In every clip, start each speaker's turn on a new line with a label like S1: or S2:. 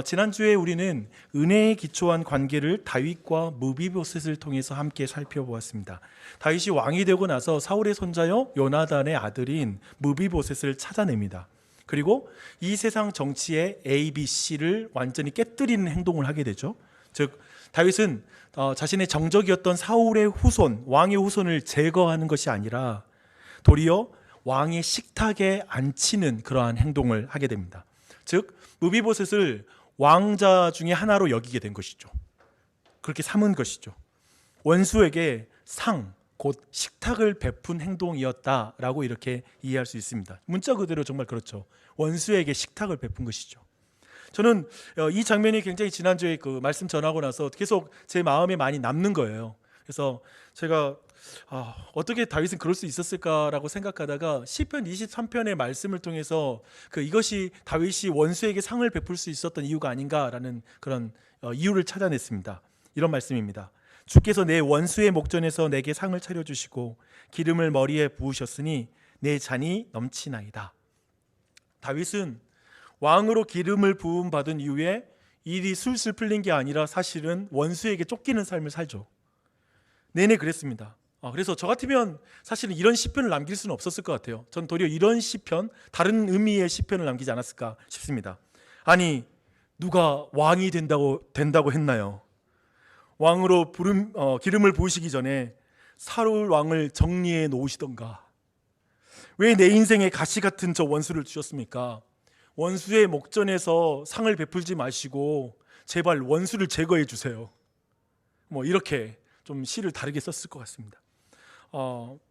S1: 지난주에 우리는 은혜에 기초한 관계를 다윗과 무비보셋을 통해서 함께 살펴보았습니다. 다윗이 왕이 되고 나서 사울의 손자여 요나단의 아들인 무비보셋을 찾아냅니다. 그리고 이 세상 정치의 ABC를 완전히 깨뜨리는 행동을 하게 되죠. 즉 다윗은 자신의 정적이었던 사울의 후손, 왕의 후손을 제거하는 것이 아니라 도리어 왕의 식탁에 앉히는 그러한 행동을 하게 됩니다. 즉 무비보셋을 왕자 중에 하나로 여기게 된 것이죠. 그렇게 삼은 것이죠. 원수에게 상, 곧 식탁을 베푼 행동이었다라고 이렇게 이해할 수 있습니다. 문자 그대로 정말 그렇죠. 원수에게 식탁을 베푼 것이죠. 저는 이 장면이 굉장히 지난주에 그 말씀 전하고 나서 계속 제 마음에 많이 남는 거예요. 그래서 제가 어떻게 다윗은 그럴 수 있었을까라고 생각하다가 시편 23편의 말씀을 통해서 이것이 다윗이 원수에게 상을 베풀 수 있었던 이유가 아닌가라는 그런 이유를 찾아냈습니다. 이런 말씀입니다. 주께서 내 원수의 목전에서 내게 상을 차려주시고 기름을 머리에 부으셨으니 내 잔이 넘치나이다. 다윗은 왕으로 기름을 부음 받은 이후에 일이 술술 풀린 게 아니라 사실은 원수에게 쫓기는 삶을 살죠. 내내 그랬습니다. 그래서 저 같으면 사실은 이런 시편을 남길 수는 없었을 것 같아요. 전 도리어 이런 시편, 다른 의미의 시편을 남기지 않았을까 싶습니다. 아니, 누가 왕이 된다고 했나요? 왕으로 기름을 부으시기 전에 사울 왕을 정리해 놓으시던가. 왜 내 인생에 가시 같은 저 원수를 주셨습니까? 원수의 목전에서 상을 베풀지 마시고 제발 원수를 제거해 주세요. 이렇게 좀 시를 다르게 썼을 것 같습니다.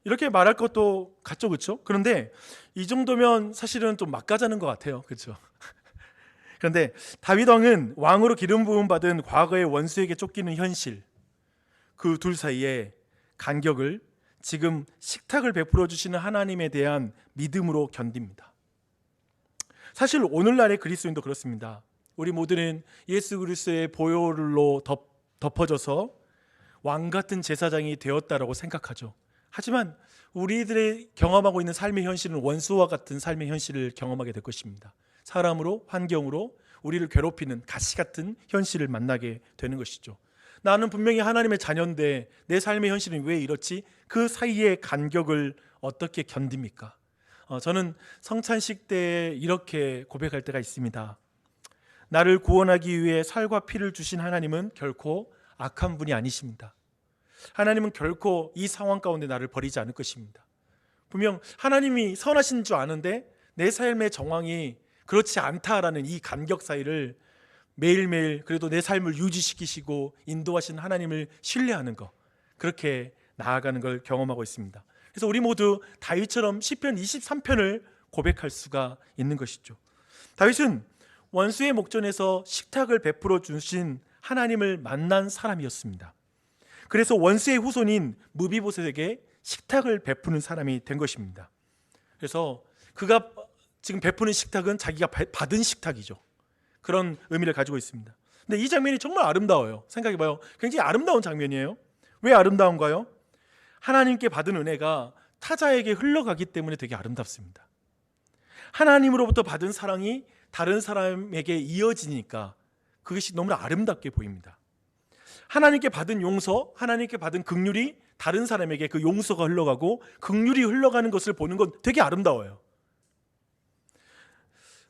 S1: 이렇게 말할 것도 같죠, 그렇죠? 그런데 이 정도면 사실은 좀 막가자는 것 같아요, 그렇죠? 그런데 다윗 왕은 왕으로 기름 부음 받은 과거의 원수에게 쫓기는 현실, 그 둘 사이에 간격을 지금 식탁을 베풀어 주시는 하나님에 대한 믿음으로 견딥니다. 사실 오늘날의 그리스도인도 그렇습니다. 우리 모두는 예수 그리스도의 보혈로 덮어져서 왕 같은 제사장이 되었다라고 생각하죠. 하지만 우리들의 경험하고 있는 삶의 현실은 원수와 같은 삶의 현실을 경험하게 될 것입니다. 사람으로, 환경으로 우리를 괴롭히는 가시 같은 현실을 만나게 되는 것이죠. 나는 분명히 하나님의 자녀인데 내 삶의 현실은 왜 이렇지? 그 사이의 간격을 어떻게 견딥니까? 저는 성찬식 때 이렇게 고백할 때가 있습니다. 나를 구원하기 위해 살과 피를 주신 하나님은 결코 악한 분이 아니십니다. 하나님은 결코 이 상황 가운데 나를 버리지 않을 것입니다. 분명 하나님이 선하신 줄 아는데 내 삶의 정황이 그렇지 않다라는 이 간격 사이를 매일매일 그래도 내 삶을 유지시키시고 인도하신 하나님을 신뢰하는 것, 그렇게 나아가는 걸 경험하고 있습니다. 그래서 우리 모두 다윗처럼 시편 23편을 고백할 수가 있는 것이죠. 다윗은 원수의 목전에서 식탁을 베풀어 주신 하나님을 만난 사람이었습니다. 그래서 원수의 후손인 무비보셋에게 식탁을 베푸는 사람이 된 것입니다. 그래서 그가 지금 베푸는 식탁은 자기가 받은 식탁이죠. 그런 의미를 가지고 있습니다. 근데 이 장면이 정말 아름다워요. 생각해봐요. 굉장히 아름다운 장면이에요. 왜 아름다운가요? 하나님께 받은 은혜가 타자에게 흘러가기 때문에 되게 아름답습니다. 하나님으로부터 받은 사랑이 다른 사람에게 이어지니까 그것이 너무나 아름답게 보입니다. 하나님께 받은 용서, 하나님께 받은 긍휼이 다른 사람에게 그 용서가 흘러가고 긍휼이 흘러가는 것을 보는 건 되게 아름다워요.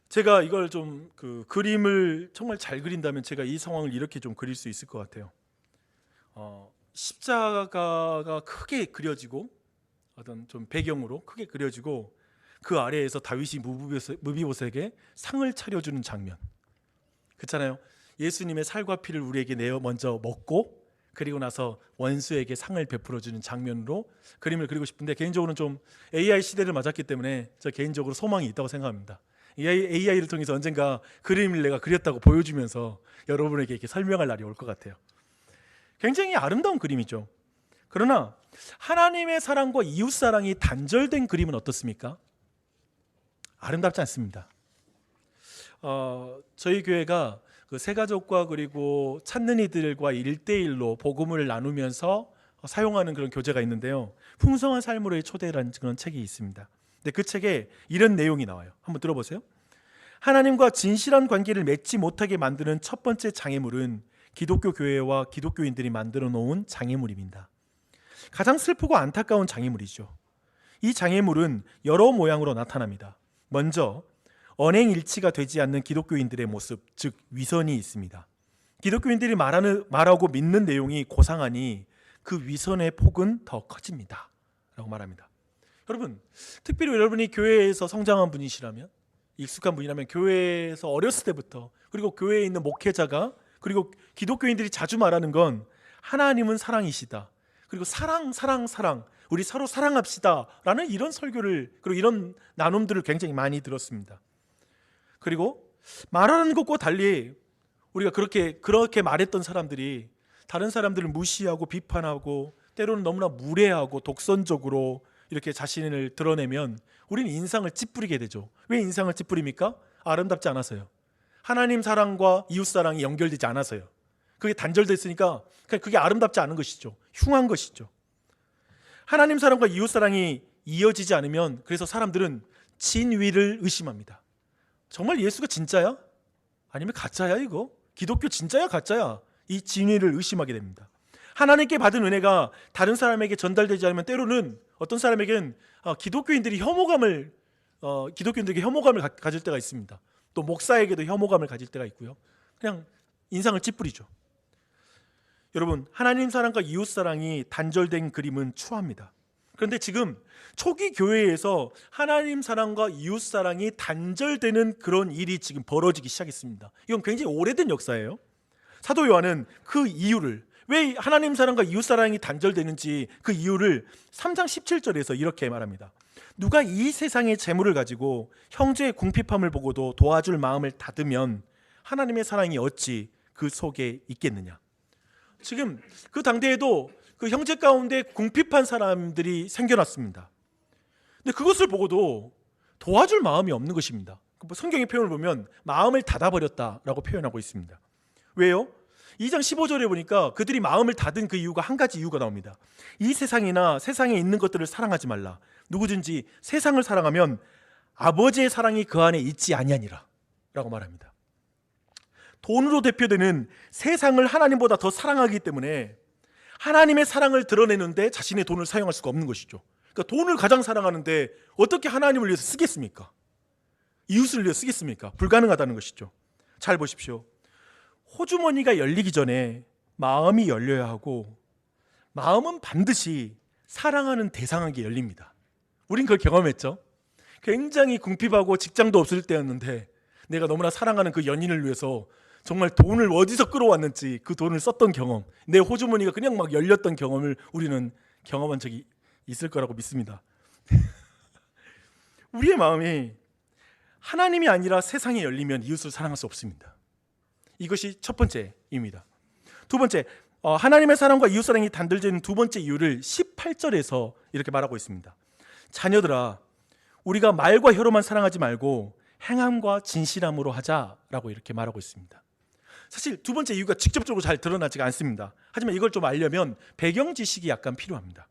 S1: 제가 이걸 좀 그림을 정말 잘 그린다면 제가 이 상황을 이렇게 좀 그릴 수 있을 것 같아요. 십자가가 크게 그려지고 어떤 좀 배경으로 크게 그려지고 그 아래에서 다윗이 무비보셋에게 상을 차려주는 장면. 그렇잖아요. 예수님의 살과 피를 우리에게 내어 먼저 먹고 그리고 나서 원수에게 상을 베풀어주는 장면으로 그림을 그리고 싶은데 개인적으로는 좀 AI 시대를 맞았기 때문에 저 개인적으로 소망이 있다고 생각합니다. AI를 통해서 언젠가 그림을 내가 그렸다고 보여주면서 여러분에게 이렇게 설명할 날이 올 것 같아요. 굉장히 아름다운 그림이죠. 그러나 하나님의 사랑과 이웃 사랑이 단절된 그림은 어떻습니까? 아름답지 않습니다. 저희 교회가 그 새가족과 그리고 찾는 이들과 1대1로 복음을 나누면서 사용하는 그런 교재가 있는데요. 풍성한 삶으로의 초대라는 그런 책이 있습니다. 근데 그 책에 이런 내용이 나와요. 한번 들어보세요. 하나님과 진실한 관계를 맺지 못하게 만드는 첫 번째 장애물은 기독교 교회와 기독교인들이 만들어 놓은 장애물입니다. 가장 슬프고 안타까운 장애물이죠. 이 장애물은 여러 모양으로 나타납니다. 먼저 언행일치가 되지 않는 기독교인들의 모습, 즉 위선이 있습니다. 기독교인들이 말하고 믿는 내용이 고상하니 그 위선의 폭은 더 커집니다 라고 말합니다. 여러분, 특별히 여러분이 교회에서 성장한 분이시라면, 익숙한 분이라면 교회에서 어렸을 때부터, 그리고 교회에 있는 목회자가, 그리고 기독교인들이 자주 말하는 건 하나님은 사랑이시다, 그리고 사랑 우리 서로 사랑합시다 라는 이런 설교를, 그리고 이런 나눔들을 굉장히 많이 들었습니다. 그리고 말하는 것과 달리 우리가 그렇게 말했던 사람들이 다른 사람들을 무시하고 비판하고 때로는 너무나 무례하고 독선적으로 이렇게 자신을 드러내면 우리는 인상을 찌푸리게 되죠. 왜 인상을 찌푸립니까? 아름답지 않아서요. 하나님 사랑과 이웃 사랑이 연결되지 않아서요. 그게 단절됐으니까 그게 아름답지 않은 것이죠. 흉한 것이죠. 하나님 사랑과 이웃 사랑이 이어지지 않으면 그래서 사람들은 진위를 의심합니다. 정말 예수가 진짜야? 아니면 가짜야 이거? 기독교 진짜야 가짜야? 이 진위를 의심하게 됩니다. 하나님께 받은 은혜가 다른 사람에게 전달되지 않으면 때로는 어떤 사람에게는 기독교인들에게 혐오감을 가질 때가 있습니다. 또 목사에게도 혐오감을 가질 때가 있고요. 그냥 인상을 찌푸리죠. 여러분, 하나님 사랑과 이웃 사랑이 단절된 그림은 추합니다. 그런데 지금 초기 교회에서 하나님 사랑과 이웃 사랑이 단절되는 그런 일이 지금 벌어지기 시작했습니다. 이건 굉장히 오래된 역사예요. 사도 요한은 그 이유를, 왜 하나님 사랑과 이웃 사랑이 단절되는지 그 이유를 3장 17절에서 이렇게 말합니다. 누가 이 세상의 재물을 가지고 형제의 궁핍함을 보고도 도와줄 마음을 닫으면 하나님의 사랑이 어찌 그 속에 있겠느냐. 지금 그 당대에도 그 형제 가운데 궁핍한 사람들이 생겨났습니다. 근데 그것을 보고도 도와줄 마음이 없는 것입니다. 성경의 표현을 보면 마음을 닫아버렸다라고 표현하고 있습니다. 왜요? 2장 15절에 보니까 그들이 마음을 닫은 그 이유가 한 가지 이유가 나옵니다. 이 세상이나 세상에 있는 것들을 사랑하지 말라. 누구든지 세상을 사랑하면 아버지의 사랑이 그 안에 있지 아니하니라 라고 말합니다. 돈으로 대표되는 세상을 하나님보다 더 사랑하기 때문에 하나님의 사랑을 드러내는데 자신의 돈을 사용할 수가 없는 것이죠. 그러니까 돈을 가장 사랑하는데 어떻게 하나님을 위해서 쓰겠습니까? 이웃을 위해서 쓰겠습니까? 불가능하다는 것이죠. 잘 보십시오. 호주머니가 열리기 전에 마음이 열려야 하고, 마음은 반드시 사랑하는 대상에게 열립니다. 우린 그걸 경험했죠. 굉장히 궁핍하고 직장도 없을 때였는데 내가 너무나 사랑하는 그 연인을 위해서 정말 돈을 어디서 끌어왔는지 그 돈을 썼던 경험, 내 호주머니가 그냥 막 열렸던 경험을 우리는 경험한 적이 있을 거라고 믿습니다. 우리의 마음이 하나님이 아니라 세상에 열리면 이웃을 사랑할 수 없습니다. 이것이 첫 번째입니다. 두 번째, 하나님의 사랑과 이웃 사랑이 단절되는 두 번째 이유를 18절에서 이렇게 말하고 있습니다. 자녀들아, 우리가 말과 혀로만 사랑하지 말고 행함과 진실함으로 하자라고 이렇게 말하고 있습니다. 사실 두 번째 이유가 직접적으로 잘 드러나지가 않습니다. 하지만 이걸 좀 알려면 배경 지식이 약간 필요합니다.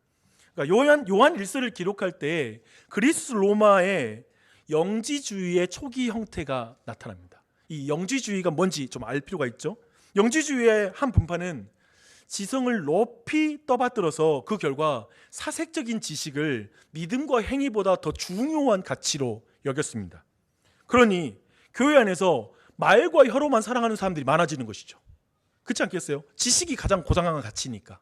S1: 그러니까 요한 1서를 기록할 때 그리스 로마의 영지주의의 초기 형태가 나타납니다. 이 영지주의가 뭔지 좀 알 필요가 있죠. 영지주의의 한 분파는 지성을 높이 떠받들어서 그 결과 사색적인 지식을 믿음과 행위보다 더 중요한 가치로 여겼습니다. 그러니 교회 안에서 말과 혀로만 사랑하는 사람들이 많아지는 것이죠. 그렇지 않겠어요? 지식이 가장 고상한 가치니까.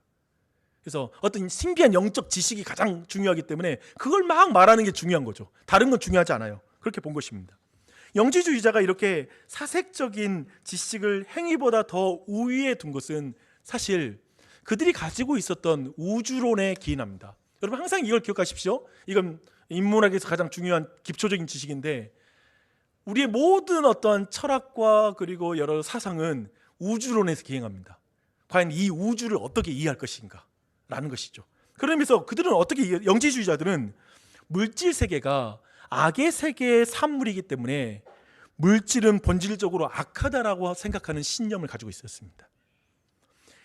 S1: 그래서 어떤 신비한 영적 지식이 가장 중요하기 때문에 그걸 막 말하는 게 중요한 거죠. 다른 건 중요하지 않아요. 그렇게 본 것입니다. 영지주의자가 이렇게 사색적인 지식을 행위보다 더 우위에 둔 것은 사실 그들이 가지고 있었던 우주론에 기인합니다. 여러분 항상 이걸 기억하십시오. 이건 인문학에서 가장 중요한 기초적인 지식인데, 우리의 모든 어떠한 철학과 그리고 여러 사상은 우주론에서 기행합니다. 과연 이 우주를 어떻게 이해할 것인가 라는 것이죠. 그러면서 그들은 영지주의자들은 물질 세계가 악의 세계의 산물이기 때문에 물질은 본질적으로 악하다라고 생각하는 신념을 가지고 있었습니다.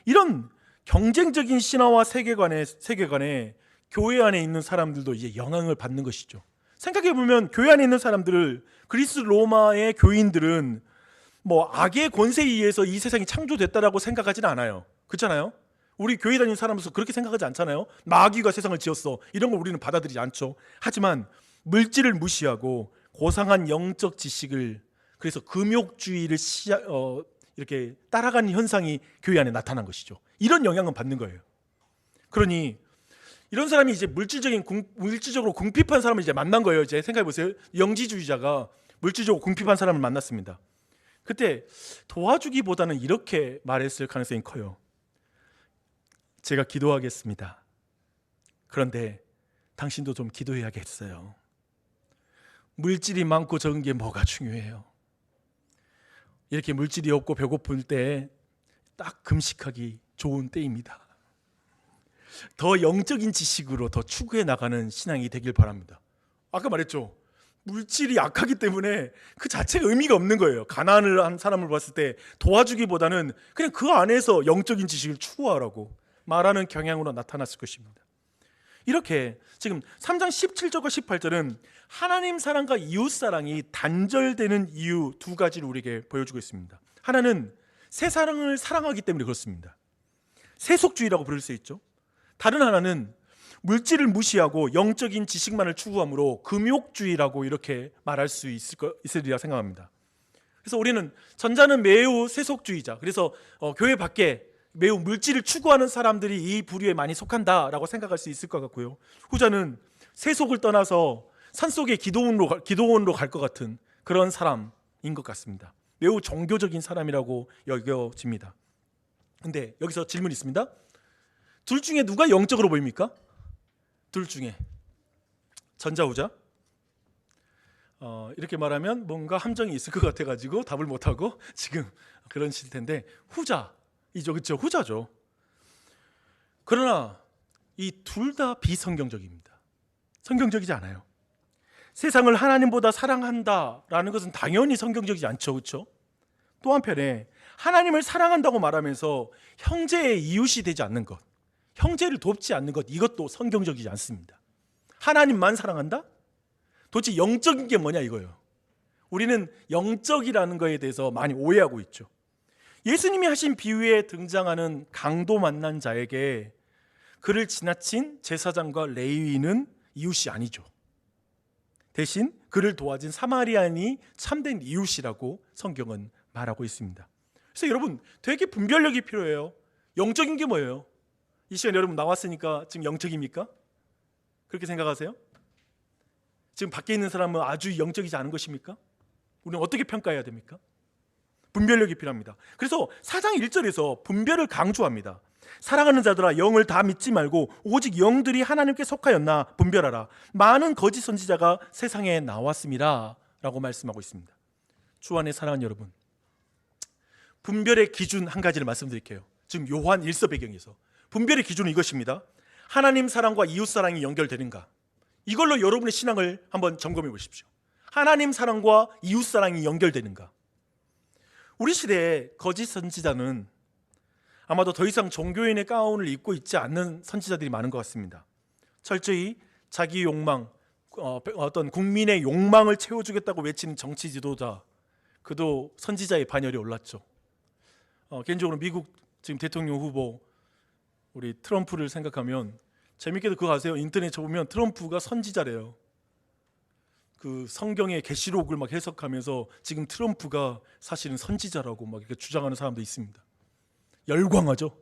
S1: 이런 경쟁적인 신화와 세계관에 교회 안에 있는 사람들도 이제 영향을 받는 것이죠. 생각해 보면 교회 안에 있는 사람들을, 그리스 로마의 교인들은 뭐 악의 권세에 의해서 이 세상이 창조됐다라고 생각하지는 않아요. 그렇잖아요? 우리 교회 다니는 사람으로서 그렇게 생각하지 않잖아요. 마귀가 세상을 지었어, 이런 걸 우리는 받아들이지 않죠. 하지만 물질을 무시하고 고상한 영적 지식을, 그래서 금욕주의를 이렇게 따라가는 현상이 교회 안에 나타난 것이죠. 이런 영향은 받는 거예요. 그러니 이런 사람이 이제 물질적으로 궁핍한 사람을 이제 만난 거예요. 이제 생각해 보세요. 영지주의자가 물질적으로 궁핍한 사람을 만났습니다. 그때 도와주기보다는 이렇게 말했을 가능성이 커요. 제가 기도하겠습니다. 그런데 당신도 좀 기도해야겠어요. 물질이 많고 적은 게 뭐가 중요해요? 이렇게 물질이 없고 배고플 때 딱 금식하기 좋은 때입니다. 더 영적인 지식으로 더 추구해 나가는 신앙이 되길 바랍니다. 아까 말했죠. 물질이 약하기 때문에 그 자체가 의미가 없는 거예요. 가난을 한 사람을 봤을 때 도와주기보다는 그냥 그 안에서 영적인 지식을 추구하라고 말하는 경향으로 나타났을 것입니다. 이렇게 지금 3장 17절과 18절은 하나님 사랑과 이웃 사랑이 단절되는 이유 두 가지를 우리에게 보여주고 있습니다. 하나는 세상을 사랑하기 때문에 그렇습니다. 세속주의라고 부를 수 있죠. 다른 하나는 물질을 무시하고 영적인 지식만을 추구함으로 금욕주의라고 이렇게 말할 수 있으리라 생각합니다. 그래서 우리는 전자는 매우 세속주의자, 그래서 교회 밖에 매우 물질을 추구하는 사람들이 이 부류에 많이 속한다라고 생각할 수 있을 것 같고요. 후자는 세속을 떠나서 산속의 기도원으로 갈 것 같은 그런 사람인 것 같습니다. 매우 종교적인 사람이라고 여겨집니다. 근데 여기서 질문이 있습니다. 둘 중에 누가 영적으로 보입니까? 둘 중에 전자 후자? 이렇게 말하면 뭔가 함정이 있을 것 같아가지고 답을 못하고 지금 그러실 텐데 후자이죠, 그렇죠? 후자죠. 그러나 이 둘 다 비성경적입니다. 성경적이지 않아요. 세상을 하나님보다 사랑한다라는 것은 당연히 성경적이지 않죠, 그렇죠? 또 한편에 하나님을 사랑한다고 말하면서 형제의 이웃이 되지 않는 것, 형제를 돕지 않는 것, 이것도 성경적이지 않습니다. 하나님만 사랑한다? 도대체 영적인 게 뭐냐 이거예요. 우리는 영적이라는 거에 대해서 많이 오해하고 있죠. 예수님이 하신 비유에 등장하는 강도 만난 자에게 그를 지나친 제사장과 레위인은 이웃이 아니죠. 대신 그를 도와준 사마리아인이 참된 이웃이라고 성경은 말하고 있습니다. 그래서 여러분 되게 분별력이 필요해요. 영적인 게 뭐예요? 이 시간 여러분 나왔으니까 지금 영적입니까? 그렇게 생각하세요? 지금 밖에 있는 사람은 아주 영적이지 않은 것입니까? 우리는 어떻게 평가해야 됩니까? 분별력이 필요합니다. 그래서 4장 1절에서 분별을 강조합니다. 사랑하는 자들아, 영을 다 믿지 말고 오직 영들이 하나님께 속하였나 분별하라. 많은 거짓 선지자가 세상에 나왔습니다 라고 말씀하고 있습니다. 주 안에 사랑하는 여러분, 분별의 기준 한 가지를 말씀드릴게요. 지금 요한 1서 배경에서 분별의 기준은 이것입니다. 하나님 사랑과 이웃 사랑이 연결되는가? 이걸로 여러분의 신앙을 한번 점검해 보십시오. 하나님 사랑과 이웃 사랑이 연결되는가? 우리 시대의 거짓 선지자는 아마도 더 이상 종교인의 가운을 입고 있지 않는 선지자들이 많은 것 같습니다. 철저히 자기 욕망, 어떤 국민의 욕망을 채워주겠다고 외치는 정치 지도자, 그도 선지자의 반열에 올랐죠. 개인적으로 미국 지금 대통령 후보 우리 트럼프를 생각하면 재밌게도 그거 아세요? 인터넷 쳐보면 트럼프가 선지자래요. 그 성경의 계시록을 막 해석하면서 지금 트럼프가 사실은 선지자라고 막 이렇게 주장하는 사람도 있습니다. 열광하죠.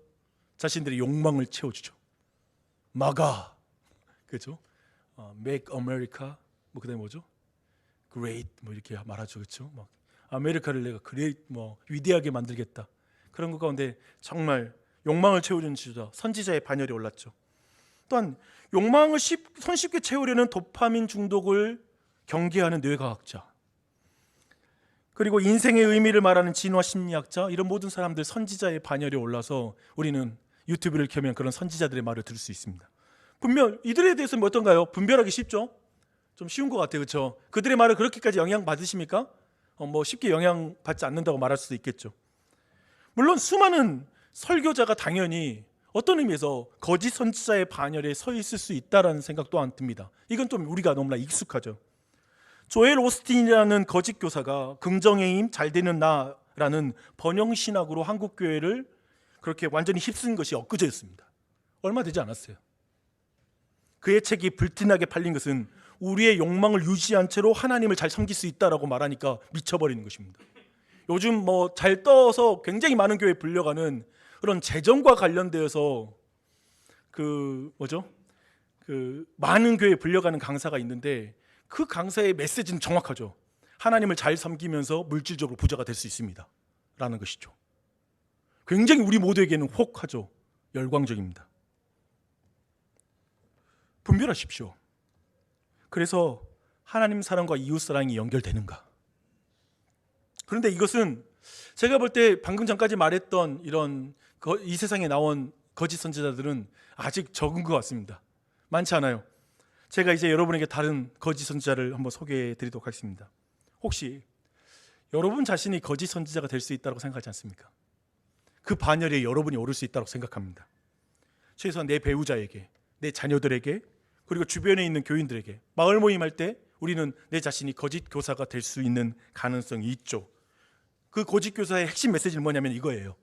S1: 자신들의 욕망을 채워주죠. 마가, 그렇죠? Make America, 뭐 그다음에 뭐죠? Great, 뭐 이렇게 말하죠, 그렇죠? 막 아메리카를 내가 Great, 뭐 위대하게 만들겠다. 그런 것 가운데 정말 욕망을 채우려는 지도자, 선지자의 반열에 올랐죠. 또한 욕망을 손쉽게 채우려는 도파민 중독을 경계하는 뇌과학자, 그리고 인생의 의미를 말하는 진화 심리학자, 이런 모든 사람들 선지자의 반열에 올라서 우리는 유튜브를 켜면 그런 선지자들의 말을 들을 수 있습니다. 분명 이들에 대해서는 어떤가요? 분별하기 쉽죠? 좀 쉬운 것 같아요, 그렇죠? 그들의 말을 그렇게까지 영향 받으십니까? 뭐 쉽게 영향 받지 않는다고 말할 수도 있겠죠. 물론 수많은 설교자가 당연히 어떤 의미에서 거짓 선지자의 반열에 서 있을 수 있다라는 생각 또한 듭니다. 이건 좀 우리가 너무나 익숙하죠. 조엘 오스틴이라는 거짓 교사가 긍정의 힘, 잘 되는 나라는 번영 신학으로 한국 교회를 그렇게 완전히 휩쓴 것이 엊그제였습니다. 얼마 되지 않았어요. 그의 책이 불티나게 팔린 것은 우리의 욕망을 유지한 채로 하나님을 잘 섬길 수 있다라고 말하니까 미쳐버리는 것입니다. 요즘 뭐 잘 떠서 굉장히 많은 교회에 불려가는 그런 재정과 관련되어서 많은 교회에 불려가는 강사가 있는데 그 강사의 메시지는 정확하죠. 하나님을 잘 섬기면서 물질적으로 부자가 될 수 있습니다 라는 것이죠. 굉장히 우리 모두에게는 혹하죠. 열광적입니다. 분별하십시오. 그래서 하나님 사랑과 이웃 사랑이 연결되는가? 그런데 이것은 제가 볼 때 방금 전까지 말했던 이 세상에 나온 거짓 선지자들은 아직 적은 것 같습니다. 많지 않아요. 제가 이제 여러분에게 다른 거짓 선지자를 한번 소개해 드리도록 하겠습니다. 혹시 여러분 자신이 거짓 선지자가 될 수 있다고 생각하지 않습니까? 그 반열에 여러분이 오를 수 있다고 생각합니다. 최소한 내 배우자에게, 내 자녀들에게, 그리고 주변에 있는 교인들에게 마을 모임할 때 우리는 내 자신이 거짓 교사가 될 수 있는 가능성이 있죠. 그 거짓 교사의 핵심 메시지는 뭐냐면 이거예요.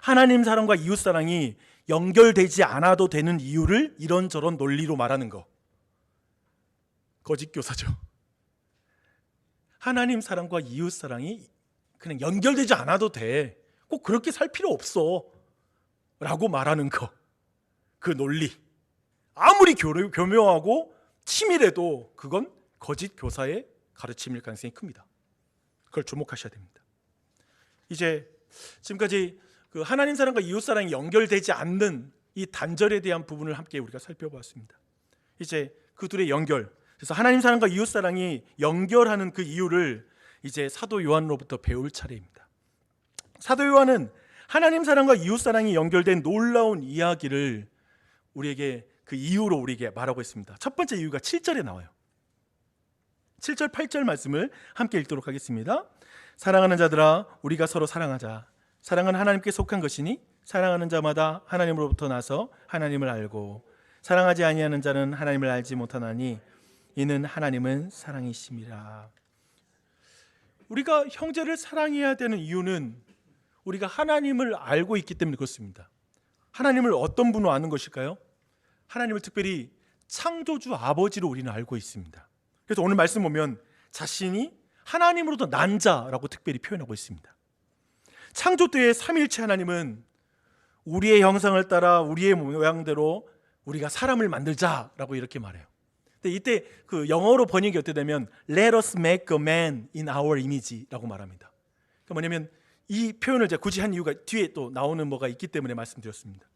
S1: 하나님 사랑과 이웃 사랑이 연결되지 않아도 되는 이유를 이런저런 논리로 말하는 거. 거짓 교사죠. 하나님 사랑과 이웃 사랑이 그냥 연결되지 않아도 돼. 꼭 그렇게 살 필요 없어. 라고 말하는 거. 그 논리. 아무리 교묘하고 치밀해도 그건 거짓 교사의 가르침일 가능성이 큽니다. 그걸 주목하셔야 됩니다. 이제 지금까지 그 하나님 사랑과 이웃 사랑이 연결되지 않는 이 단절에 대한 부분을 함께 우리가 살펴보았습니다. 이제 그 둘의 연결, 그래서 하나님 사랑과 이웃 사랑이 연결하는 그 이유를 이제 사도 요한으로부터 배울 차례입니다. 사도 요한은 하나님 사랑과 이웃 사랑이 연결된 놀라운 이야기를 우리에게 그 이유로 우리에게 말하고 있습니다. 첫 번째 이유가 7절에 나와요. 7절 8절 말씀을 함께 읽도록 하겠습니다. 사랑하는 자들아 우리가 서로 사랑하자. 사랑은 하나님께 속한 것이니 사랑하는 자마다 하나님으로부터 나서 하나님을 알고 사랑하지 아니하는 자는 하나님을 알지 못하나니 이는 하나님은 사랑이심이라. 우리가 형제를 사랑해야 되는 이유는 우리가 하나님을 알고 있기 때문에 그렇습니다. 하나님을 어떤 분으로 아는 것일까요? 하나님을 특별히 창조주 아버지로 우리는 알고 있습니다. 그래서 오늘 말씀 보면 자신이 하나님으로부터 난 자라고 특별히 표현하고 있습니다. 창조 때의 삼위일체 하나님은 우리의 형상을 따라 우리의 모양대로 우리가 사람을 만들자라고 이렇게 말해요. 근데 이때 그 영어로 번역이 어떻게 되면 Let us make a man in our image라고 말합니다. 그러니까 뭐냐면 이 표현을 제가 굳이 한 이유가 뒤에 또 나오는 뭐가 있기 때문에 말씀드렸습니다.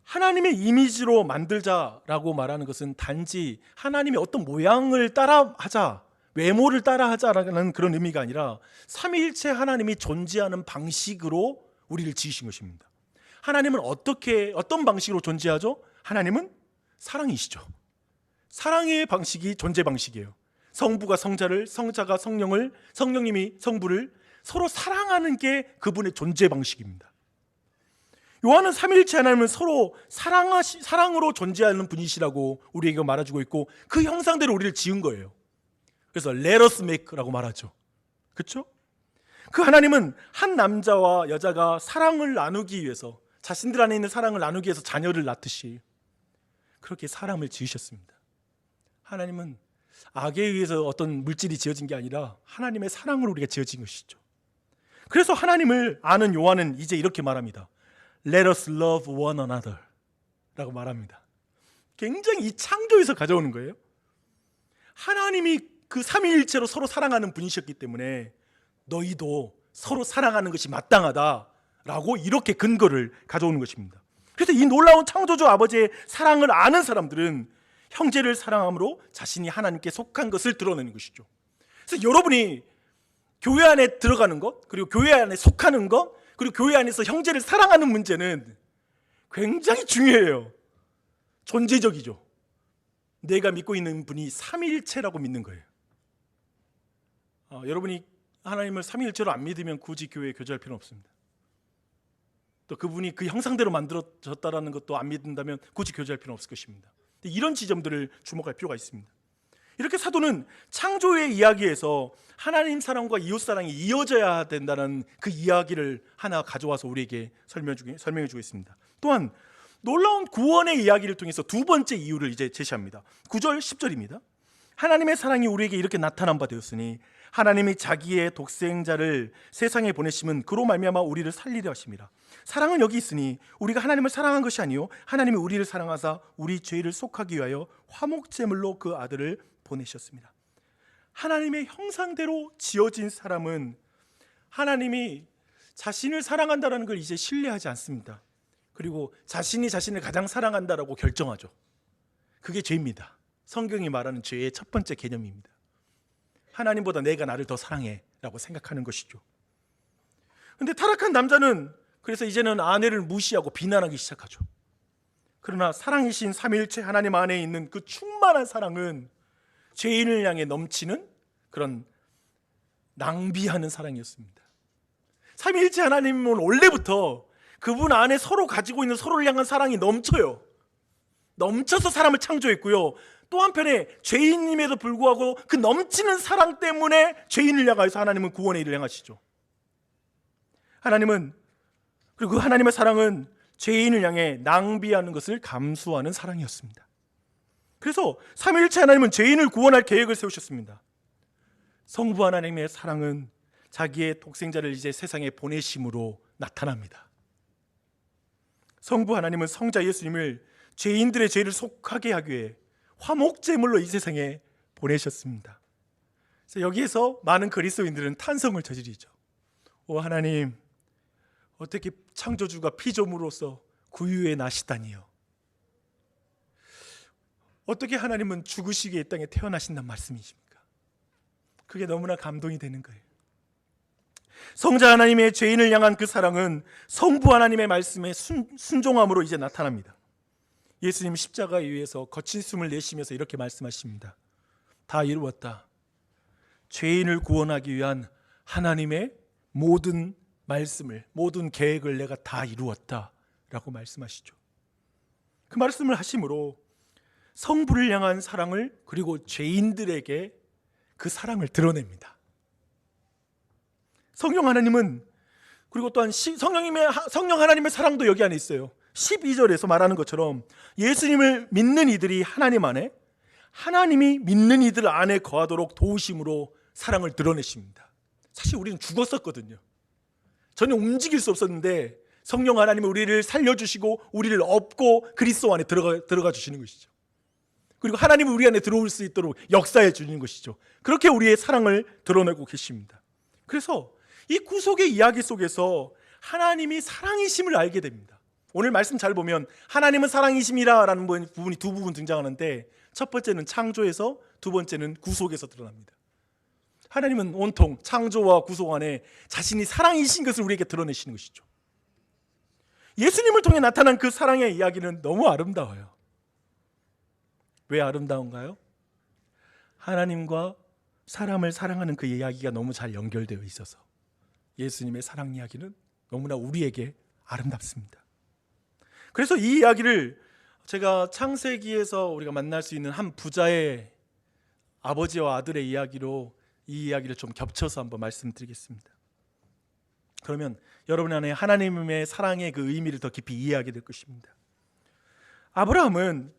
S1: 하나님의 이미지로 만들자라고 말하는 것은 단지 하나님의 어떤 모양을 따라하자, 외모를 따라하자라는 그런 의미가 아니라 삼위일체 하나님이 존재하는 방식으로 우리를 지으신 것입니다. 하나님은 어떤 방식으로 존재하죠? 하나님은 사랑이시죠. 사랑의 방식이 존재 방식이에요. 성부가 성자를, 성자가 성령을, 성령님이 성부를 서로 사랑하는 게 그분의 존재 방식입니다. 요한은 삼위일체 하나님은 서로 사랑으로 존재하는 분이시라고 우리에게 말해주고 있고 그 형상대로 우리를 지은 거예요. 그래서 Let us make라고 말하죠. 그렇죠? 그 하나님은 한 남자와 여자가 사랑을 나누기 위해서 자신들 안에 있는 사랑을 나누기 위해서 자녀를 낳듯이 그렇게 사람을 지으셨습니다. 하나님은 악에 의해서 어떤 물질이 지어진 게 아니라 하나님의 사랑으로 우리가 지어진 것이죠. 그래서 하나님을 아는 요한은 이제 이렇게 말합니다. Let us love one another 라고 말합니다. 굉장히 이 창조에서 가져오는 거예요. 하나님이 그 삼위일체로 서로 사랑하는 분이셨기 때문에 너희도 서로 사랑하는 것이 마땅하다라고 이렇게 근거를 가져오는 것입니다. 그래서 이 놀라운 창조주 아버지의 사랑을 아는 사람들은 형제를 사랑함으로 자신이 하나님께 속한 것을 드러내는 것이죠. 그래서 여러분이 교회 안에 들어가는 것, 그리고 교회 안에 속하는 것, 그리고 교회 안에서 형제를 사랑하는 문제는 굉장히 중요해요. 존재적이죠. 내가 믿고 있는 분이 삼위일체라고 믿는 거예요. 여러분이 하나님을 삼위일체로 안 믿으면 굳이 교회에 교제할 필요는 없습니다. 또 그분이 그 형상대로 만들어졌다라는 것도 안 믿는다면 굳이 교제할 필요는 없을 것입니다. 이런 지점들을 주목할 필요가 있습니다. 이렇게 사도는 창조의 이야기에서 하나님 사랑과 이웃 사랑이 이어져야 된다는 그 이야기를 하나 가져와서 우리에게 설명해 주고 있습니다. 또한 놀라운 구원의 이야기를 통해서 두 번째 이유를 이제 제시합니다. 9절 10절입니다. 하나님의 사랑이 우리에게 이렇게 나타난 바 되었으니 하나님이 자기의 독생자를 세상에 보내심은 그로 말미암아 우리를 살리려 하심이라. 사랑은 여기 있으니 우리가 하나님을 사랑한 것이 아니요 하나님이 우리를 사랑하사 우리 죄를 속하기 위하여 화목제물로 그 아들을 보내셨습니다. 하나님의 형상대로 지어진 사람은 하나님이 자신을 사랑한다는 걸 이제 신뢰하지 않습니다. 그리고 자신이 자신을 가장 사랑한다라고 결정하죠. 그게 죄입니다. 성경이 말하는 죄의 첫 번째 개념입니다. 하나님보다 내가 나를 더 사랑해 라고 생각하는 것이죠. 그런데 타락한 남자는 그래서 이제는 아내를 무시하고 비난하기 시작하죠. 그러나 사랑이신 삼위일체 하나님 안에 있는 그 충만한 사랑은 죄인을 향해 넘치는 그런 낭비하는 사랑이었습니다. 삼위일체 하나님은 원래부터 그분 안에 서로 가지고 있는 서로를 향한 사랑이 넘쳐요. 넘쳐서 사람을 창조했고요. 또 한편에 죄인임에도 불구하고 그 넘치는 사랑 때문에 죄인을 향하여서 하나님은 구원의 일을 행하시죠. 하나님은, 그리고 그 하나님의 사랑은 죄인을 향해 낭비하는 것을 감수하는 사랑이었습니다. 그래서 삼위일체 하나님은 죄인을 구원할 계획을 세우셨습니다. 성부 하나님의 사랑은 자기의 독생자를 이제 세상에 보내심으로 나타납니다. 성부 하나님은 성자 예수님을 죄인들의 죄를 속하게 하기 위해 화목제물로 이 세상에 보내셨습니다. 그래서 여기에서 많은 그리스도인들은 탄성을 저지르죠. 오 하나님, 어떻게 창조주가 피조물로서 구유에 나시다니요? 어떻게 하나님은 죽으시기에 이 땅에 태어나신단 말씀이십니까? 그게 너무나 감동이 되는 거예요. 성자 하나님의 죄인을 향한 그 사랑은 성부 하나님의 말씀에 순종함으로 이제 나타납니다. 예수님 십자가 위에서 거친 숨을 내쉬면서 이렇게 말씀하십니다. 다 이루었다. 죄인을 구원하기 위한 하나님의 모든 말씀을, 모든 계획을 내가 다 이루었다 라고 말씀하시죠. 그 말씀을 하심으로 성부를 향한 사랑을, 그리고 죄인들에게 그 사랑을 드러냅니다. 성령 하나님은, 그리고 또한 성령 하나님의 사랑도 여기 안에 있어요. 12절에서 말하는 것처럼 예수님을 믿는 이들이 하나님 안에, 하나님이 믿는 이들 안에 거하도록 도우심으로 사랑을 드러내십니다. 사실 우리는 죽었었거든요. 전혀 움직일 수 없었는데 성령 하나님은 우리를 살려주시고 우리를 업고 그리스도 안에 들어가 주시는 것이죠. 그리고 하나님은 우리 안에 들어올 수 있도록 역사해 주는 것이죠. 그렇게 우리의 사랑을 드러내고 계십니다. 그래서 이 구속의 이야기 속에서 하나님이 사랑이심을 알게 됩니다. 오늘 말씀 잘 보면 하나님은 사랑이심이라 라는 부분이 두 부분 등장하는데, 첫 번째는 창조에서, 두 번째는 구속에서 드러납니다. 하나님은 온통 창조와 구속 안에 자신이 사랑이신 것을 우리에게 드러내시는 것이죠. 예수님을 통해 나타난 그 사랑의 이야기는 너무 아름다워요. 왜 아름다운가요? 하나님과 사람을 사랑하는 그 이야기가 너무 잘 연결되어 있어서 예수님의 사랑 이야기는 너무나 우리에게 아름답습니다. 그래서 이 이야기를 제가 창세기에서 우리가 만날 수 있는 한 부자의 아버지와 아들의 이야기로 이 이야기를 좀 겹쳐서 한번 말씀드리겠습니다. 그러면 여러분 안에 하나님의 사랑의 그 의미를 더 깊이 이해하게 될 것입니다. 아브라함은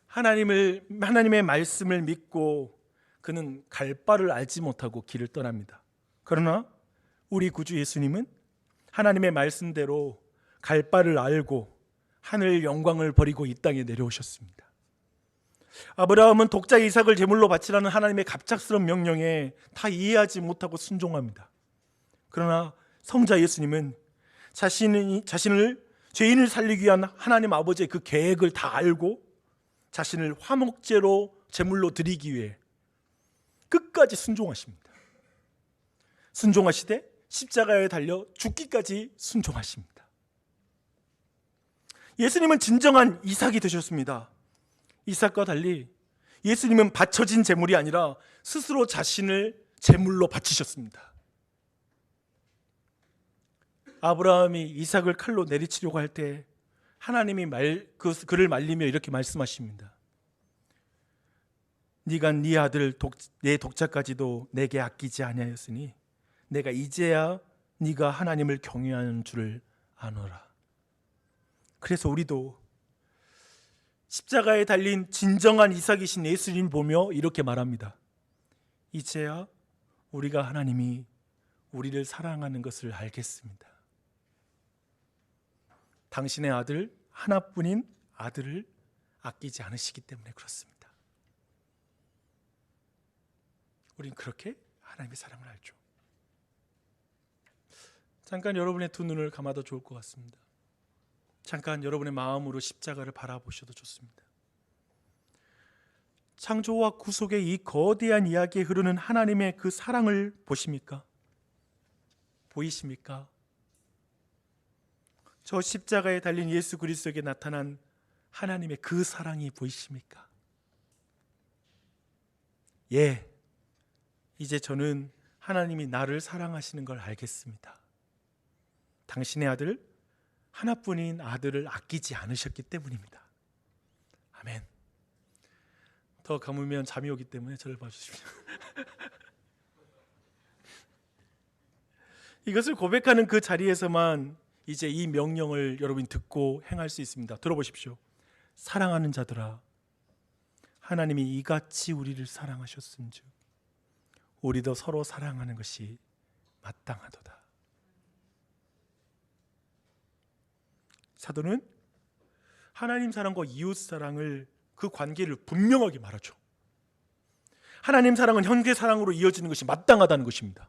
S1: 하나님의 말씀을 믿고 그는 갈 바를 알지 못하고 길을 떠납니다. 그러나 우리 구주 예수님은 하나님의 말씀대로 갈 바를 알고 하늘 영광을 버리고 이 땅에 내려오셨습니다. 아브라함은 독자 이삭을 제물로 바치라는 하나님의 갑작스러운 명령에 다 이해하지 못하고 순종합니다. 그러나 성자 예수님은 자신을 죄인을 살리기 위한 하나님 아버지의 그 계획을 다 알고 자신을 화목제로 제물로 드리기 위해 끝까지 순종하십니다. 순종하시되 십자가에 달려 죽기까지 순종하십니다. 예수님은 진정한 이삭이 되셨습니다. 이삭과 달리 예수님은 바쳐진 제물이 아니라 스스로 자신을 제물로 바치셨습니다. 아브라함이 이삭을 칼로 내리치려고 할 때 하나님이 그를 말리며 이렇게 말씀하십니다. 네가 네 아들 내 독자까지도 내게 아끼지 아니하였으니 내가 이제야 네가 하나님을 경외하는 줄을 아노라. 그래서 우리도 십자가에 달린 진정한 이삭이신 예수님 보며 이렇게 말합니다. 이제야 우리가 하나님이 우리를 사랑하는 것을 알겠습니다. 당신의 아들, 하나뿐인 아들을 아끼지 않으시기 때문에 그렇습니다. 우린 그렇게 하나님의 사랑을 알죠. 잠깐 여러분의 두 눈을 감아도 좋을 것 같습니다. 잠깐 여러분의 마음으로 십자가를 바라보셔도 좋습니다. 창조와 구속의 이 거대한 이야기에 흐르는 하나님의 그 사랑을 보십니까? 보이십니까? 저 십자가에 달린 예수 그리스도에게 나타난 하나님의 그 사랑이 보이십니까? 예, 이제 저는 하나님이 나를 사랑하시는 걸 알겠습니다. 당신의 아들, 하나뿐인 아들을 아끼지 않으셨기 때문입니다. 아멘. 더 감으면 잠이 오기 때문에 저를 봐주십시오. 이것을 고백하는 그 자리에서만 이제 이 명령을 여러분이 듣고 행할 수 있습니다. 들어보십시오. 사랑하는 자들아, 하나님이 이같이 우리를 사랑하셨은즉 우리도 서로 사랑하는 것이 마땅하도다. 사도는 하나님 사랑과 이웃 사랑을 그 관계를 분명하게 말하죠. 하나님 사랑은 형제 사랑으로 이어지는 것이 마땅하다는 것입니다.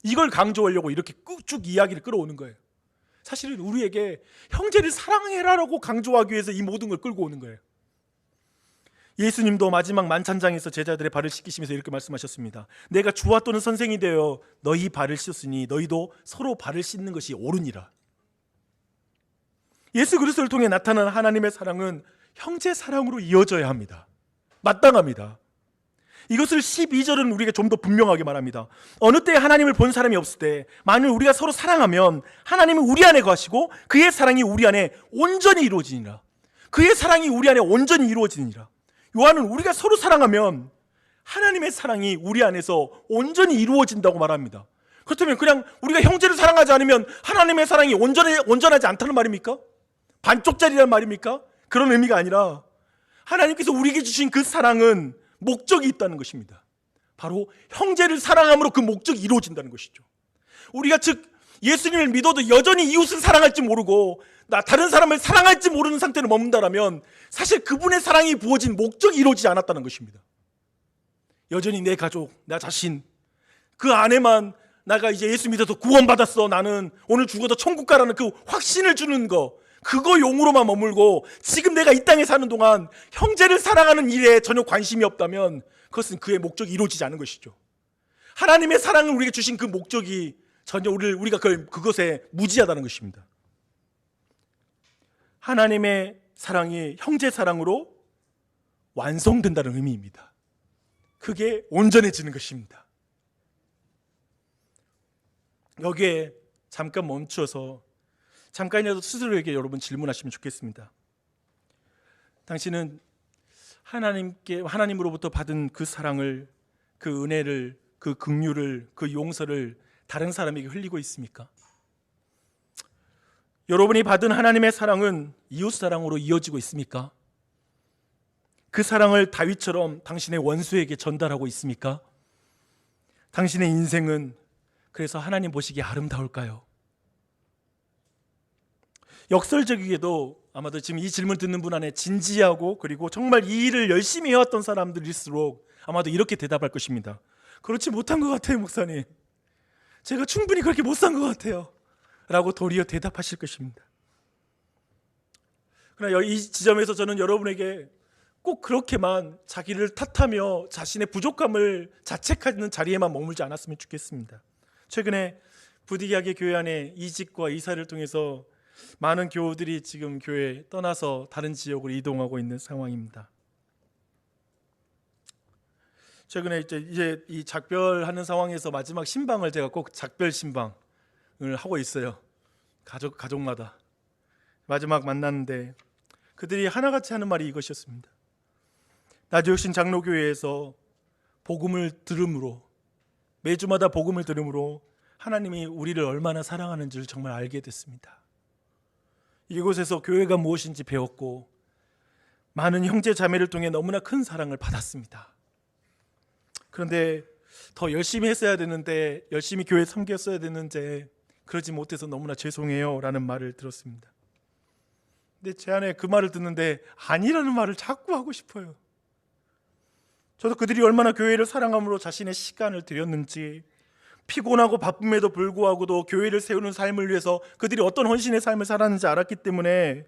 S1: 이걸 강조하려고 이렇게 쭉 이야기를 끌어오는 거예요. 사실은 우리에게 형제를 사랑해라라고 강조하기 위해서 이 모든 걸 끌고 오는 거예요. 예수님도 마지막 만찬장에서 제자들의 발을 씻기시면서 이렇게 말씀하셨습니다. 내가 주와 또는 선생이 되어 너희 발을 씻었으니 너희도 서로 발을 씻는 것이 옳으니라. 예수 그리스도를 통해 나타난 하나님의 사랑은 형제 사랑으로 이어져야 합니다. 마땅합니다. 이것을 12절은 우리에게 좀 더 분명하게 말합니다. 어느 때 하나님을 본 사람이 없을 때 만일 우리가 서로 사랑하면 하나님은 우리 안에 거하시고 그의 사랑이 우리 안에 온전히 이루어지니라. 그의 사랑이 우리 안에 온전히 이루어지니라. 요한은 우리가 서로 사랑하면 하나님의 사랑이 우리 안에서 온전히 이루어진다고 말합니다. 그렇다면 그냥 우리가 형제를 사랑하지 않으면 하나님의 사랑이 온전하지 않다는 말입니까? 반쪽짜리란 말입니까? 그런 의미가 아니라 하나님께서 우리에게 주신 그 사랑은 목적이 있다는 것입니다. 바로 형제를 사랑함으로 그 목적이 이루어진다는 것이죠. 우리가 즉 예수님을 믿어도 여전히 이웃을 사랑할지 모르고 다른 사람을 사랑할지 모르는 상태로 머문다라면 사실 그분의 사랑이 부어진 목적이 이루어지지 않았다는 것입니다. 여전히 내 가족, 나 자신 그 안에만 내가 이제 예수 믿어서 구원받았어, 나는 오늘 죽어도 천국 가라는 그 확신을 주는 거, 그거 용으로만 머물고 지금 내가 이 땅에 사는 동안 형제를 사랑하는 일에 전혀 관심이 없다면 그것은 그의 목적이 이루어지지 않은 것이죠. 하나님의 사랑을 우리에게 주신 그 목적이 전혀 우리가 그것에 무지하다는 것입니다. 하나님의 사랑이 형제 사랑으로 완성된다는 의미입니다. 그게 온전해지는 것입니다. 여기에 잠깐 멈춰서 잠깐이라도 스스로에게 여러분 질문하시면 좋겠습니다. 당신은 하나님으로부터 받은 그 사랑을, 그 은혜를, 그 긍휼을, 그 용서를 다른 사람에게 흘리고 있습니까? 여러분이 받은 하나님의 사랑은 이웃 사랑으로 이어지고 있습니까? 그 사랑을 다윗처럼 당신의 원수에게 전달하고 있습니까? 당신의 인생은 그래서 하나님 보시기에 아름다울까요? 역설적이게도 아마도 지금 이 질문 듣는 분 안에 진지하고 그리고 정말 이 일을 열심히 해왔던 사람들일수록 아마도 이렇게 대답할 것입니다. 그렇지 못한 것 같아요, 목사님. 제가 충분히 그렇게 못 산 것 같아요 라고 도리어 대답하실 것입니다. 그러나 이 지점에서 저는 여러분에게 꼭 그렇게만 자기를 탓하며 자신의 부족함을 자책하는 자리에만 머물지 않았으면 좋겠습니다. 최근에 부디기하게 교회 안에 이직과 이사를 통해서 많은 교우들이 지금 교회 떠나서 다른 지역으로 이동하고 있는 상황입니다. 최근에 이제 이 작별하는 상황에서 마지막 신방을 제가 꼭 작별 신방을 하고 있어요. 가족마다 마지막 만났는데 그들이 하나같이 하는 말이 이것이었습니다. 나주혁신 장로교회에서 복음을 들음으로, 매주마다 복음을 들음으로 하나님이 우리를 얼마나 사랑하는지를 정말 알게 됐습니다. 이곳에서 교회가 무엇인지 배웠고 많은 형제 자매를 통해 너무나 큰 사랑을 받았습니다. 그런데 더 열심히 했어야 되는데, 열심히 교회 섬겼어야 되는데 그러지 못해서 너무나 죄송해요 라는 말을 들었습니다. 근데 제 안에 그 말을 듣는데 아니라는 말을 자꾸 하고 싶어요. 저도 그들이 얼마나 교회를 사랑함으로 자신의 시간을 들였는지, 피곤하고 바쁨에도 불구하고도 교회를 세우는 삶을 위해서 그들이 어떤 헌신의 삶을 살았는지 알았기 때문에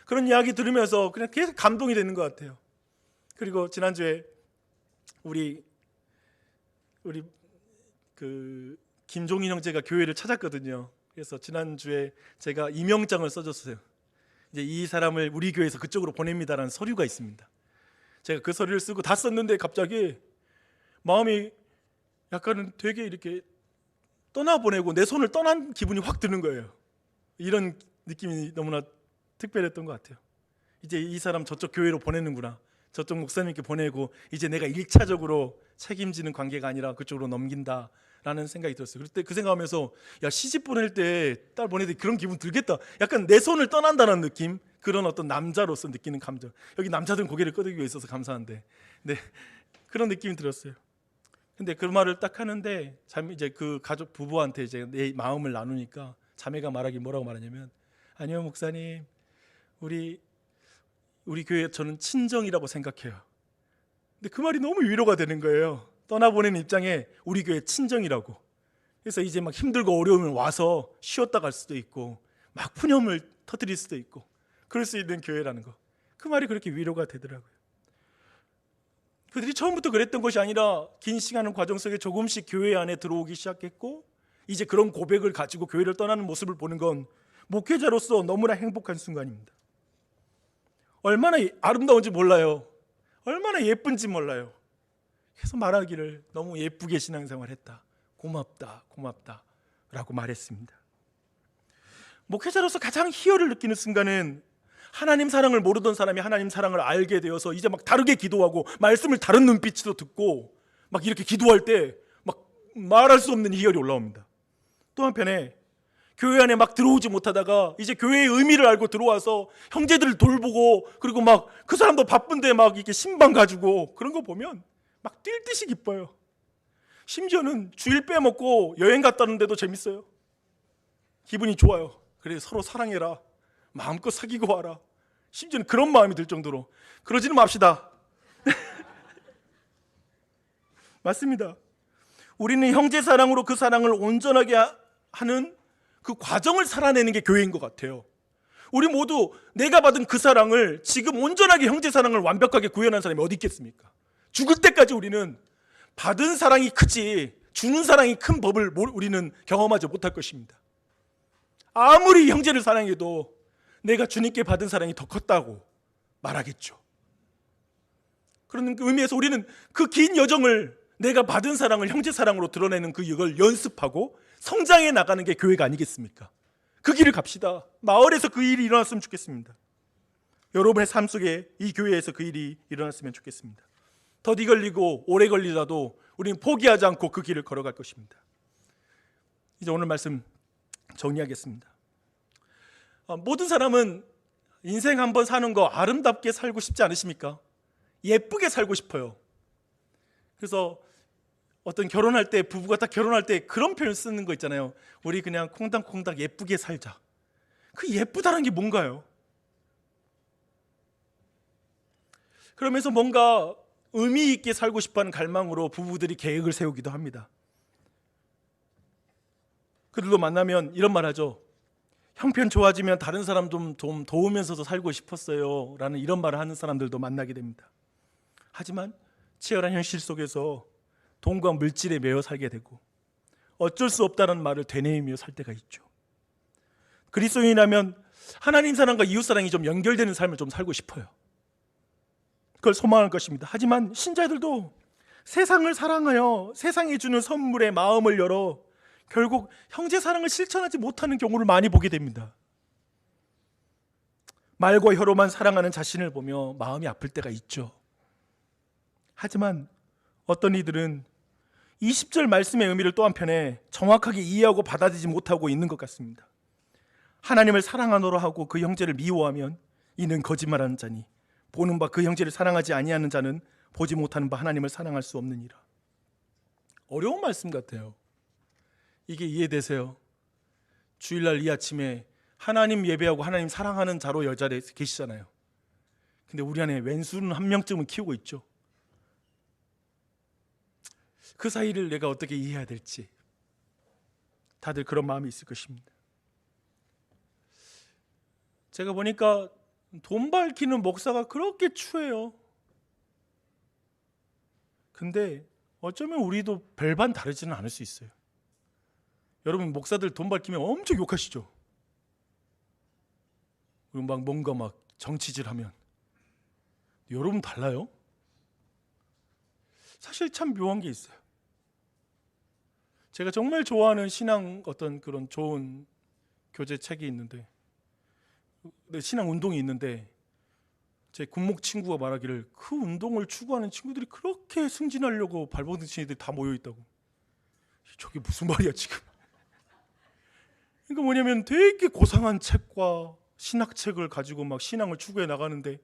S1: 그런 이야기 들으면서 그냥 계속 감동이 되는 것 같아요. 그리고 지난주에 우리 그 김종인 형제가 교회를 찾았거든요. 그래서 지난주에 제가 임명장을 써줬어요. 이제 이 사람을 우리 교회에서 그쪽으로 보냅니다라는 서류가 있습니다. 제가 그 서류를 쓰고 다 썼는데 갑자기 마음이 약간은 되게 이렇게 떠나보내고 내 손을 떠난 기분이 확 드는 거예요. 이런 느낌이 너무나 특별했던 것 같아요. 이제 이 사람 저쪽 교회로 보내는구나, 저쪽 목사님께 보내고 이제 내가 1차적으로 책임지는 관계가 아니라 그쪽으로 넘긴다라는 생각이 들었어요. 그때 그 생각하면서 야, 시집 보낼 때 딸 보낼 때 그런 기분 들겠다. 약간 내 손을 떠난다는 느낌, 그런 어떤 남자로서 느끼는 감정. 여기 남자들은 고개를 끄덕이고 있어서 감사한데, 네, 그런 느낌이 들었어요. 근데 그 말을 딱 하는데 이제 그 가족 부부한테 이제 내 마음을 나누니까 자매가 말하기 뭐라고 말하냐면, 아니요 목사님, 우리 교회 저는 친정이라고 생각해요. 근데 그 말이 너무 위로가 되는 거예요. 떠나보내는 입장에 우리 교회 친정이라고. 그래서 이제 막 힘들고 어려우면 와서 쉬었다 갈 수도 있고 막 푸념을 터뜨릴 수도 있고 그럴 수 있는 교회라는 거. 그 말이 그렇게 위로가 되더라고요. 그들이 처음부터 그랬던 것이 아니라 긴 시간 과정 속에 조금씩 교회 안에 들어오기 시작했고, 이제 그런 고백을 가지고 교회를 떠나는 모습을 보는 건 목회자로서 너무나 행복한 순간입니다. 얼마나 아름다운지 몰라요. 얼마나 예쁜지 몰라요. 그래서 말하기를 너무 예쁘게 신앙생활 했다, 고맙다 라고 말했습니다. 목회자로서 가장 희열을 느끼는 순간은 하나님 사랑을 모르던 사람이 하나님 사랑을 알게 되어서 이제 막 다르게 기도하고 말씀을 다른 눈빛으로 듣고 막 이렇게 기도할 때 막 말할 수 없는 희열이 올라옵니다. 또 한편에 교회 안에 막 들어오지 못하다가 이제 교회의 의미를 알고 들어와서 형제들을 돌보고, 그리고 막 그 사람도 바쁜데 막 이렇게 신방 가지고 그런 거 보면 막 뛸 듯이 기뻐요. 심지어는 주일 빼먹고 여행 갔다는데도 재밌어요. 기분이 좋아요. 그래, 서로 사랑해라, 마음껏 사귀고 와라. 심지어는 그런 마음이 들 정도로. 그러지는 맙시다. 맞습니다. 우리는 형제 사랑으로 그 사랑을 온전하게 하는 그 과정을 살아내는 게 교회인 것 같아요. 우리 모두 내가 받은 그 사랑을 지금 온전하게, 형제 사랑을 완벽하게 구현한 사람이 어디 있겠습니까? 죽을 때까지 우리는 받은 사랑이 크지 주는 사랑이 큰 법을 우리는 경험하지 못할 것입니다. 아무리 형제를 사랑해도 내가 주님께 받은 사랑이 더 컸다고 말하겠죠. 그런 의미에서 우리는 그 긴 여정을, 내가 받은 사랑을 형제 사랑으로 드러내는 그 이걸 연습하고 성장해 나가는 게 교회가 아니겠습니까? 그 길을 갑시다. 마을에서 그 일이 일어났으면 좋겠습니다. 여러분의 삶 속에 이 교회에서 그 일이 일어났으면 좋겠습니다. 더디 걸리고 오래 걸리더라도 우리는 포기하지 않고 그 길을 걸어갈 것입니다. 이제 오늘 말씀 정리하겠습니다. 모든 사람은 인생 한번 사는 거 아름답게 살고 싶지 않으십니까? 예쁘게 살고 싶어요. 그래서 어떤 결혼할 때, 부부가 딱 결혼할 때 그런 표현 쓰는 거 있잖아요. 우리 그냥 콩닥콩닥 예쁘게 살자. 그 예쁘다는 게 뭔가요? 그러면서 뭔가 의미 있게 살고 싶어하는 갈망으로 부부들이 계획을 세우기도 합니다. 그들도 만나면 이런 말 하죠. 형편 좋아지면 다른 사람 좀 도우면서도 살고 싶었어요 라는 이런 말을 하는 사람들도 만나게 됩니다. 하지만 치열한 현실 속에서 돈과 물질에 매여 살게 되고 어쩔 수 없다는 말을 되뇌이며 살 때가 있죠. 그리스도인이라면 하나님 사랑과 이웃 사랑이 좀 연결되는 삶을 좀 살고 싶어요. 그걸 소망할 것입니다. 하지만 신자들도 세상을 사랑하여 세상이 주는 선물에 마음을 열어 결국 형제 사랑을 실천하지 못하는 경우를 많이 보게 됩니다. 말과 혀로만 사랑하는 자신을 보며 마음이 아플 때가 있죠. 하지만 어떤 이들은 20절 말씀의 의미를 또 한편에 정확하게 이해하고 받아들이지 못하고 있는 것 같습니다. 하나님을 사랑하노라 하고 그 형제를 미워하면 이는 거짓말하는 자니 보는 바 그 형제를 사랑하지 아니하는 자는 보지 못하는 바 하나님을 사랑할 수 없느니라. 어려운 말씀 같아요. 이게 이해되세요? 주일날 이 아침에 하나님 예배하고 하나님 사랑하는 자로 여자에 계시잖아요. 근데 우리 안에 왼수는 한 명쯤은 키우고 있죠. 그 사이를 내가 어떻게 이해해야 될지 다들 그런 마음이 있을 것입니다. 제가 보니까 돈 밝히는 목사가 그렇게 추해요. 근데 어쩌면 우리도 별반 다르지는 않을 수 있어요. 여러분 목사들 돈 밝히면 엄청 욕하시죠. 그리고 막 뭔가 막 정치질하면. 여러분 달라요? 사실 참 묘한 게 있어요. 제가 정말 좋아하는 신앙 어떤 그런 좋은 교재 책이 있는데, 신앙 운동이 있는데, 제 군목 친구가 말하기를 그 운동을 추구하는 친구들이 그렇게 승진하려고 발버둥친 애들이 다 모여 있다고. 저게 무슨 말이야 지금? 그러니까 뭐냐면 되게 고상한 책과 신학책을 가지고 막 신앙을 추구해 나가는데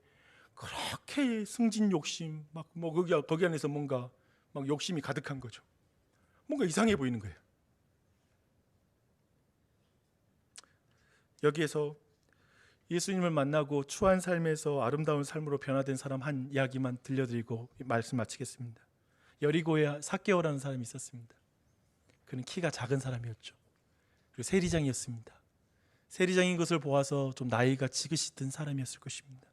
S1: 그렇게 승진 욕심 막 뭐 거기 안에서 뭔가 막 욕심이 가득한 거죠. 뭔가 이상해 보이는 거예요. 여기에서 예수님을 만나고 추한 삶에서 아름다운 삶으로 변화된 사람 한 이야기만 들려드리고 말씀 마치겠습니다. 여리고에 삭개오라는 사람이 있었습니다. 그는 키가 작은 사람이었죠. 그리고 세리장이었습니다. 세리장인 것을 보아서 좀 나이가 지긋이 든 사람이었을 것입니다.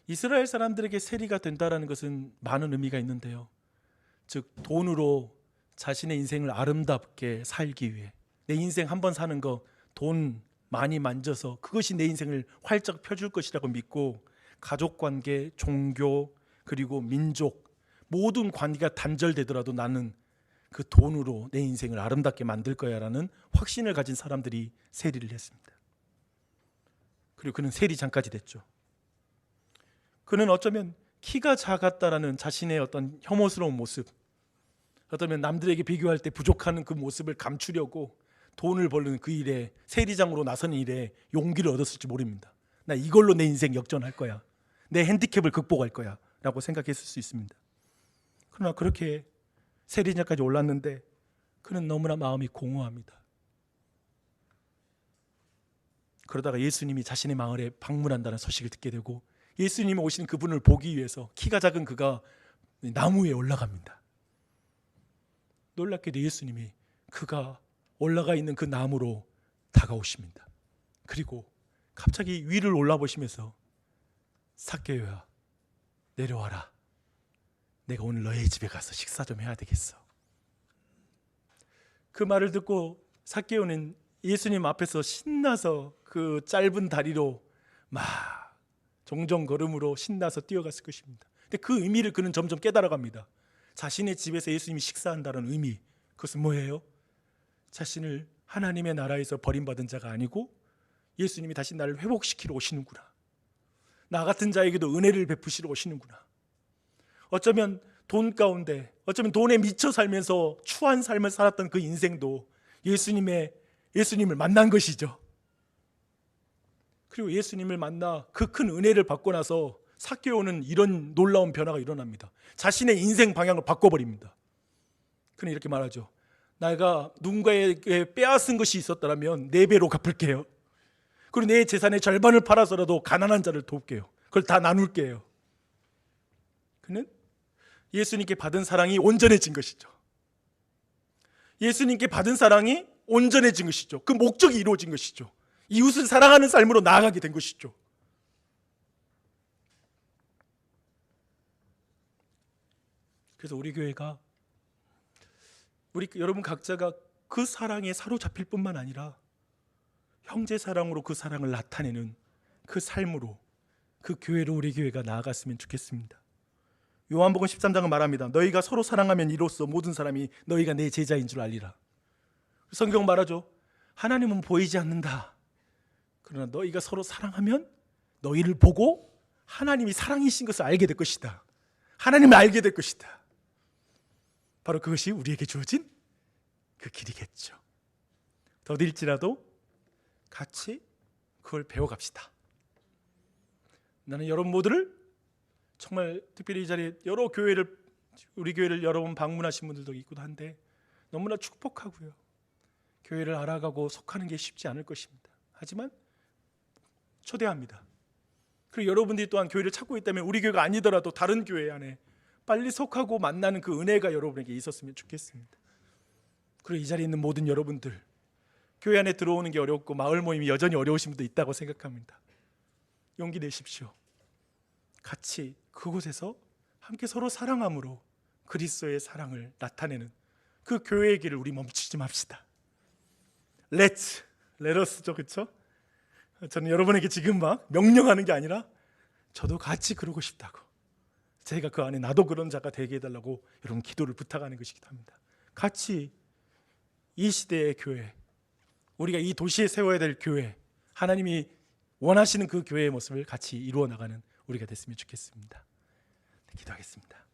S1: 이스라엘 사람들에게 세리가 된다는 것은 많은 의미가 있는데요. 즉 돈으로 자신의 인생을 아름답게 살기 위해, 내 인생 한 번 사는 거 돈 많이 만져서 그것이 내 인생을 활짝 펴줄 것이라고 믿고 가족관계, 종교, 그리고 민족 모든 관계가 단절되더라도 나는 그 돈으로 내 인생을 아름답게 만들 거야 라는 확신을 가진 사람들이 세리를 했습니다. 그리고 그는 세리장까지 됐죠. 그는 어쩌면 키가 작았다라는 자신의 어떤 혐오스러운 모습, 어쩌면 남들에게 비교할 때 부족한 그 모습을 감추려고 돈을 벌는 그 일에, 세리장으로 나서는 일에 용기를 얻었을지 모릅니다. 나 이걸로 내 인생 역전할 거야, 내 핸디캡을 극복할 거야 라고 생각했을 수 있습니다. 그러나 그렇게 세리장까지 올랐는데 그는 너무나 마음이 공허합니다. 그러다가 예수님이 자신의 마을에 방문한다는 소식을 듣게 되고 예수님이 오신 그분을 보기 위해서 키가 작은 그가 나무 위에 올라갑니다. 놀랍게도 예수님이 그가 올라가 있는 그 나무로 다가오십니다. 그리고 갑자기 위를 올라보시면서 삭개오야 내려와라. 내가 오늘 너의 집에 가서 식사 좀 해야 되겠어. 그 말을 듣고 삭개오는 예수님 앞에서 신나서 그 짧은 다리로 막 종종 걸음으로 신나서 뛰어갔을 것입니다. 근데 그 의미를 그는 점점 깨달아갑니다. 자신의 집에서 예수님이 식사한다는 의미, 그것은 뭐예요? 자신을 하나님의 나라에서 버림받은 자가 아니고 예수님이 다시 나를 회복시키러 오시는구나. 나 같은 자에게도 은혜를 베푸시러 오시는구나. 어쩌면 돈 가운데, 어쩌면 돈에 미쳐 살면서 추한 삶을 살았던 그 인생도 예수님을 만난 것이죠. 그리고 예수님을 만나 그 큰 은혜를 받고 나서 삭개오는 이런 놀라운 변화가 일어납니다. 자신의 인생 방향을 바꿔버립니다. 그는 이렇게 말하죠. 내가 누군가에게 빼앗은 것이 있었다면 4배로 갚을게요. 그리고 내 재산의 절반을 팔아서라도 가난한 자를 돕게요. 그걸 다 나눌게요. 그는 예수님께 받은 사랑이 온전해진 것이죠. 예수님께 받은 사랑이 온전해진 것이죠. 그 목적이 이루어진 것이죠. 이웃을 사랑하는 삶으로 나아가게 된 것이죠. 그래서 우리 교회가 여러분 각자가 그 사랑에 사로잡힐 뿐만 아니라 형제 사랑으로 그 사랑을 나타내는 그 삶으로, 그 교회로 우리 교회가 나아갔으면 좋겠습니다. 요한복음 13장은 말합니다. 너희가 서로 사랑하면 이로써 모든 사람이 너희가 내 제자인 줄 알리라. 성경 말하죠. 하나님은 보이지 않는다. 그러나 너희가 서로 사랑하면 너희를 보고 하나님이 사랑이신 것을 알게 될 것이다. 하나님을 알게 될 것이다. 바로 그것이 우리에게 주어진 그 길이겠죠. 더딜지라도 같이 그걸 배워갑시다. 나는 여러분 모두를 정말 특별히 이 자리에 여러 교회를, 우리 교회를 여러 번 방문하신 분들도 있기도 한데 너무나 축복하고요. 교회를 알아가고 속하는 게 쉽지 않을 것입니다. 하지만 초대합니다. 그리고 여러분들이 또한 교회를 찾고 있다면 우리 교회가 아니더라도 다른 교회 안에 빨리 속하고 만나는 그 은혜가 여러분에게 있었으면 좋겠습니다. 그리고 이 자리에 있는 모든 여러분들, 교회 안에 들어오는 게 어렵고 마을 모임이 여전히 어려우신 분도 있다고 생각합니다. 용기 내십시오. 같이 그곳에서 함께 서로 사랑함으로 그리스도의 사랑을 나타내는 그 교회의 길을 우리 멈추지 맙시다. Let us죠, 그렇죠? 저는 여러분에게 지금 막 명령하는 게 아니라 저도 같이 그러고 싶다고, 제가 그 안에 나도 그런 자가 되게 해달라고 여러분 기도를 부탁하는 것이기도 합니다. 같이 이 시대의 교회, 우리가 이 도시에 세워야 될 교회, 하나님이 원하시는 그 교회의 모습을 같이 이루어 나가는 우리가 됐으면 좋겠습니다. 기도하겠습니다.